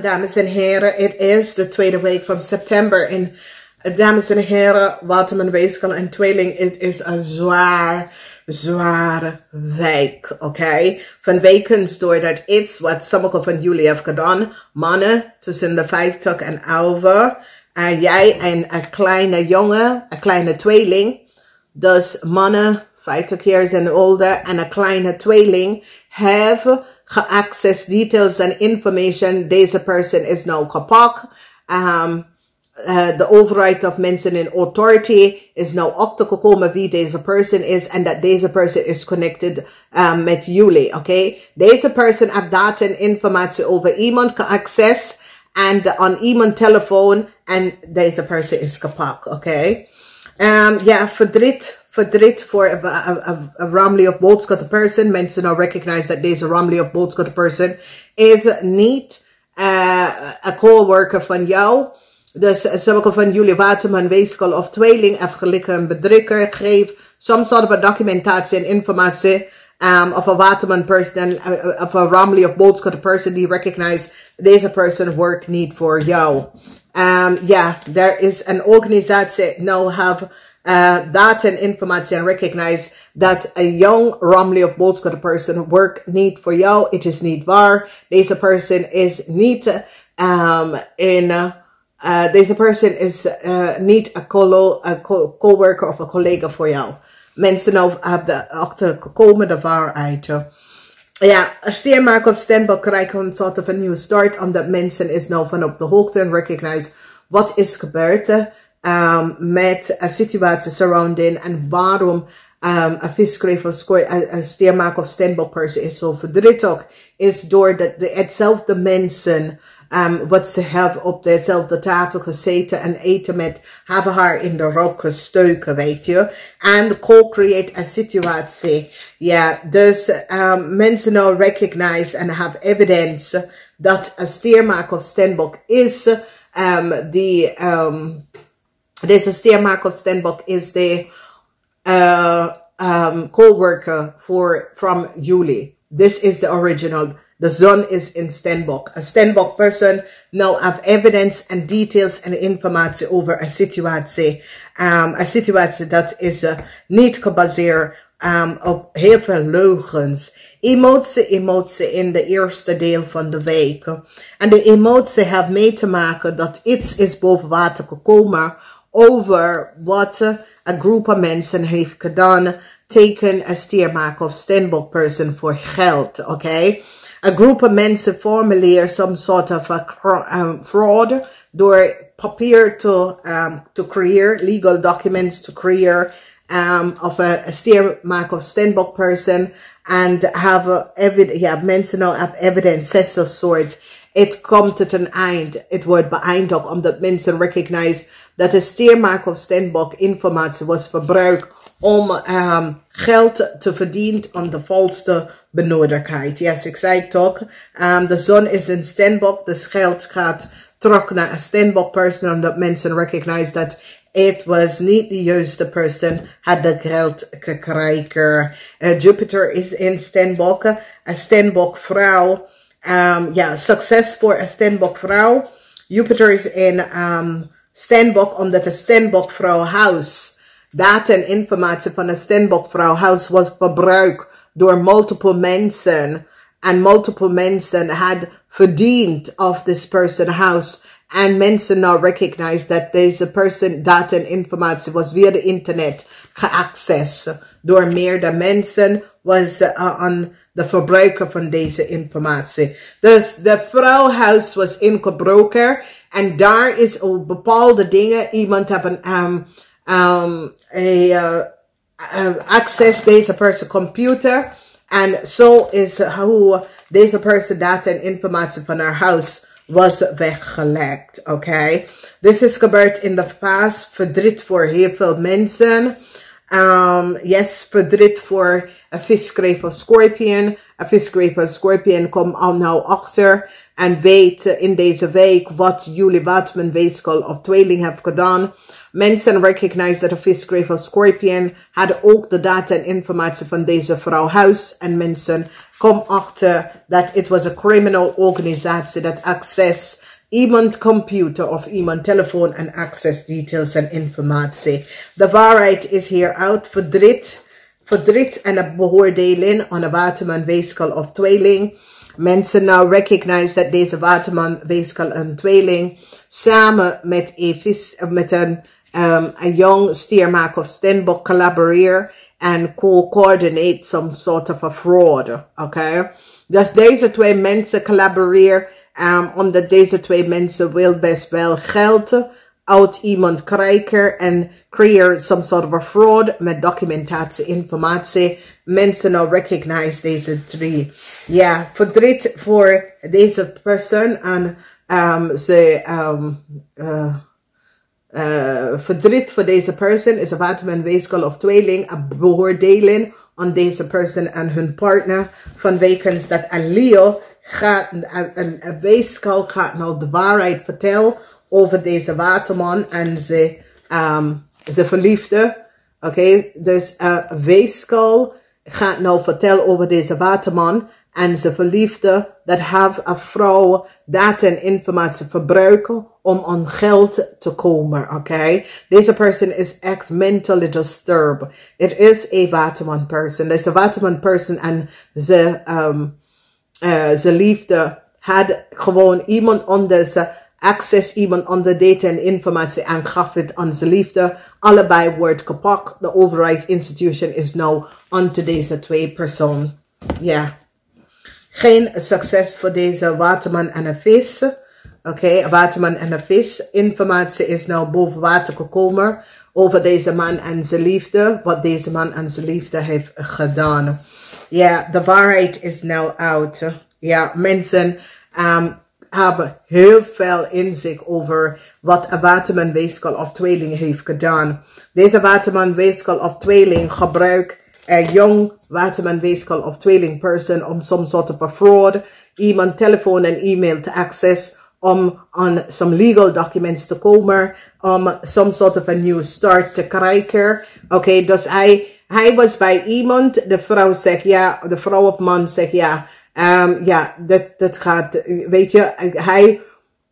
dames en heren. Het is de tweede week van september. En dames en heren, Waterman, Weegschaal en Tweeling. Het is een zware week, oké? Van wekens doordat iets wat sommigen van jullie hebben gedaan. Mannen tussen de 50 en ouder. Jij en een kleine jongen, een kleine tweeling. Dus mannen 50 years en older en een kleine tweeling hebben geaccess details en information. Deze person is nou kapot. De overheid of mensen in authority is nou achtergekomen wie deze person is en dat deze person is connected met jullie, oké? Deze person heeft data en informatie over iemand geaccess en aan iemand telefoon en deze person is kapot, oké? Ja, verdriet voor een Ramley of Boodschatten person. Mensen nou recognize dat deze Ramley of Boodschatten person is niet een coworker van jou. Dus sommige van jullie Waterman, Weegschaal of Tweeling heeft gelijk een bedrukker gegeven. Soms hadden we documentatie en informatie of een Waterman person of een Ramley of Boodschatten person die recognize deze person werkt niet voor jou. Ja, er is een organisatie nou have data en informatie en recognize dat een young Ramley of Boodschatten person werkt niet voor jou. Het is niet waar. Deze person is niet deze person is niet een coworker of een collega voor jou. Mensen nou hebben achtergekomen de waarheid. Ja, steermaker of standbok krijgen een soort van nieuwe start. Omdat mensen is nou van op de hoogte en recognize wat is gebeurd met een situatie surrounding en waarom een visschrijver of een steermaker of standbok person is zo verdrietig. Is door hetzelfde mensen wat ze hebben op dezelfde tafel gezeten en eten met, hebben haar in de rok gestoken, weet je. En co-create een situatie. Ja, dus mensen nou recognize en have evidence dat een steermaker of standbok is. Deze steermaker of standbok is de co-worker from Juli. This is the original. The zon is in standbok. A standbok person now have evidence and details and informatie over een situatie. Een situatie dat is niet gebaseerd op heel veel leugens. Emotie in de eerste deel van de week. En de emotie heeft mee te maken dat iets is boven water gekomen over wat een groep van mensen heeft gedaan tegen een steermaker of standbok person voor geld, oké? Okay? Een groep van mensen formuleert some sort of fraud door papier to create, legal documents to create of a steermaker of standbok person and have mensen nou have evidence, sets of sorts. Het komt tot een eind. Het wordt beëindigd omdat mensen recognize dat de steermaker of standbok informatie was verbruikt om geld te verdienen aan de valste benodigdheid. Yes, ik zei het toch. De zon is in standbok, dus geld gaat terug naar een standbok person, omdat mensen recognize dat het was niet de juiste person, had de geld gekregen. Jupiter is in standbok, een standbok vrouw. Ja, succes voor een standbok vrouw. Jupiter is in standbok, omdat de standbok vrouw huis. Data en informatie van een standbok vrouw huis was verbruikt door multiple mensen. En multiple mensen had verdiend of this person house. En mensen now recognize dat deze person data en informatie was via de internet geaccess. Door meerdere mensen was aan de verbruiker van deze informatie. Dus de vrouwhuis was ingebroken. En daar is op bepaalde dingen iemand hebben access deze person computer. En zo is hoe deze person data en informatie van haar huis was weggelekt. Oké. Dit is gebeurd in de past. Verdriet voor heel veel mensen. Yes, verdriet voor een visschrijver Scorpion. Een visschrijver Scorpion komt al nou achter en weet in deze week wat jullie Waterman, Weegschaal of Tweeling heeft gedaan. Mensen recognize dat de visschrijver Scorpion hadden ook de data en informatie van deze vrouw huis. En mensen kom achter dat het was een criminal organisatie dat access iemand computer of iemand telefoon en access details en informatie. De waarheid is hier uit. Verdriet en een beoordeling aan een waterman, weegschaal of tweeling. Mensen nou recognize dat deze waterman, weegschaal en tweeling samen met een jong stiermaker of stenbok collaboreer en coördinate some sort of a fraud. Okay? Dus deze twee mensen collaboreren omdat deze twee mensen wil best wel geld uit iemand krijgen en creëer some sort of a fraud met documentatie, informatie. Mensen nou recognize deze drie. Ja, verdriet voor deze persoon en verdriet voor deze persoon is een waterman, weegschaal of tweeling, een beoordeling aan deze persoon en hun partner vanwege dat een Leo gaat, een weegschaal gaat nou de waarheid vertellen over deze waterman en ze verliefde. Oké, dus weegschaal gaat nou vertellen over deze waterman en ze verliefde dat heeft een vrouw data en informatie verbruiken om aan geld te komen. Oké, deze persoon is echt mentally disturbed. Het is een waterman person. Deze waterman person en ze liefde had gewoon iemand anders access, iemand onder data en informatie en gaf het aan zijn liefde. Allebei wordt gepakt. De overheid institution is nou onto deze twee personen. Ja. Geen succes voor deze waterman en een vis. Oké, waterman en een vis. Informatie is nou boven water gekomen over deze man en zijn liefde. Wat deze man en zijn liefde heeft gedaan. Ja, de waarheid is nou uit. Ja, mensen hebben heel veel inzicht over wat een waterman, weegschaal of tweeling heeft gedaan. Deze waterman, weegschaal of tweeling gebruikt een jong waterman, weegschaal of tweeling person om some sort of a fraud, iemand telefoon en e-mail te access, om aan some legal documents te komen, om some sort of a new start te krijgen. Oké, dus hij was bij iemand, de vrouw zegt ja, de vrouw of man zegt ja. Ja, dat gaat, weet je, hij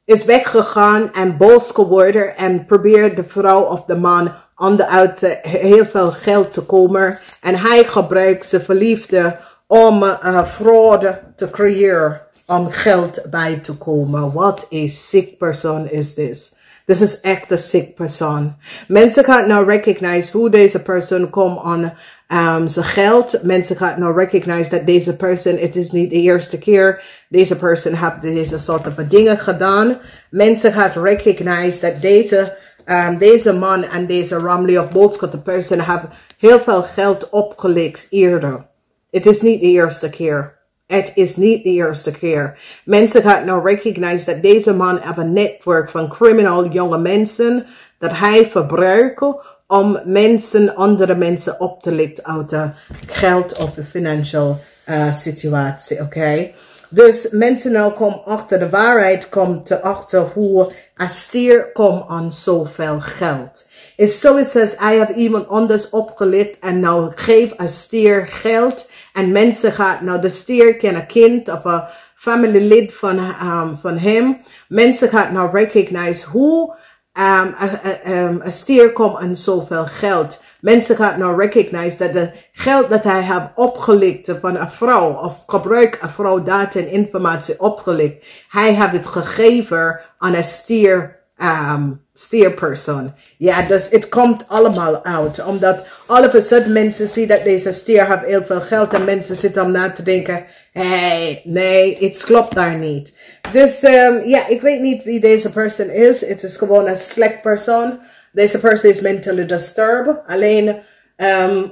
is weggegaan en boos geworden en probeert de vrouw of de man uit heel veel geld te komen. En hij gebruikt zijn verliefde om fraude te creëren, om geld bij te komen. What a sick person is this. This is echt een sick person. Mensen gaan nou recognize hoe deze persoon komt aan zijn geld. Mensen gaan nou recognize dat deze persoon, het is niet de eerste keer, deze persoon heeft deze soort van dingen gedaan. Mensen gaan recognize dat deze man en deze Ramley of boodschap persoon hebben heel veel geld opgelikt eerder. Het is niet de eerste keer. Het is niet de eerste keer. Mensen gaan nou recognize dat deze man heeft een netwerk van criminal jonge mensen dat hij verbruikt om andere mensen op te lichten uit de geld of de financial situatie. Oké. Dus mensen nou komen achter de waarheid, komt achter hoe een stier komt aan zoveel geld. Is zoiets als hij heeft iemand anders opgelicht en nou geeft een stier geld. En mensen gaan, nou de stier ken een kind of een familielid van hem. Mensen gaan nou recognize hoe een stier komt aan zoveel geld. Mensen gaan nou recognize dat het geld dat hij heeft opgelicht van een vrouw, of gebruik een vrouw data en informatie opgelicht, hij heeft het gegeven aan een stierpersoon. Ja, dus het komt allemaal uit. Omdat all of a sudden mensen zien dat deze stier heeft heel veel geld en mensen zitten om na te denken, hey, nee, het klopt daar niet. Dus ja, ik weet niet wie deze persoon is. Het is gewoon een slecht persoon. Deze persoon is mentally disturbed. Alleen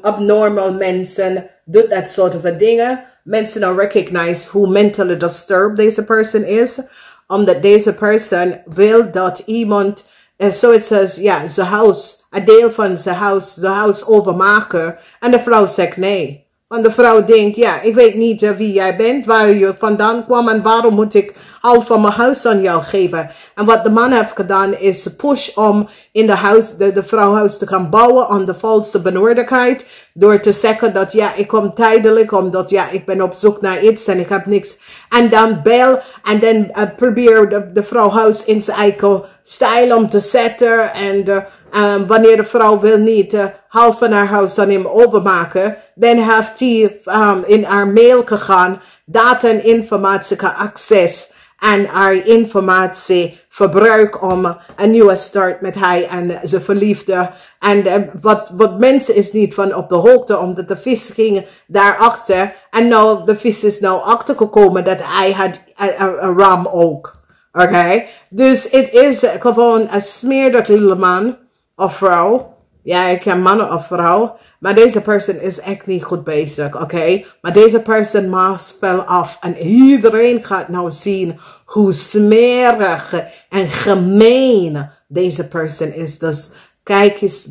abnormal mensen doen dat soort van dingen. Mensen nou recognize hoe mentally disturbed deze persoon is. Omdat deze persoon wil dat iemand, zoiets als, ja, zijn huis, een deel van zijn huis overmaken. En de vrouw zegt nee. Want de vrouw denkt, ja, ik weet niet wie jij bent, waar je vandaan kwam en waarom moet ik half van mijn huis aan jou geven. En wat de man heeft gedaan is push om in de vrouwhuis te gaan bouwen aan de valse benodigdheid. Door te zeggen dat ja, ik kom tijdelijk omdat ja, ik ben op zoek naar iets en ik heb niks. En dan bel en dan probeer de vrouwhuis in zijn eigen stijl om te zetten. En wanneer de vrouw wil niet half van haar huis aan hem overmaken, dan heeft hij in haar mail gegaan, data en informatie access en haar informatie verbruik om een nieuwe start met hij en zijn verliefde. En wat mensen is niet van op de hoogte, omdat de vis ging daarachter. En nou, de vis is nou achtergekomen dat hij had een ram ook. Oké? Dus het is gewoon een smerig little man of vrouw. Ja, ik ken mannen of vrouw. Maar deze persoon is echt niet goed bezig, oké? Maar deze persoon maakt fel af. En iedereen gaat nou zien hoe smerig en gemeen deze persoon is. Dus kijk eens,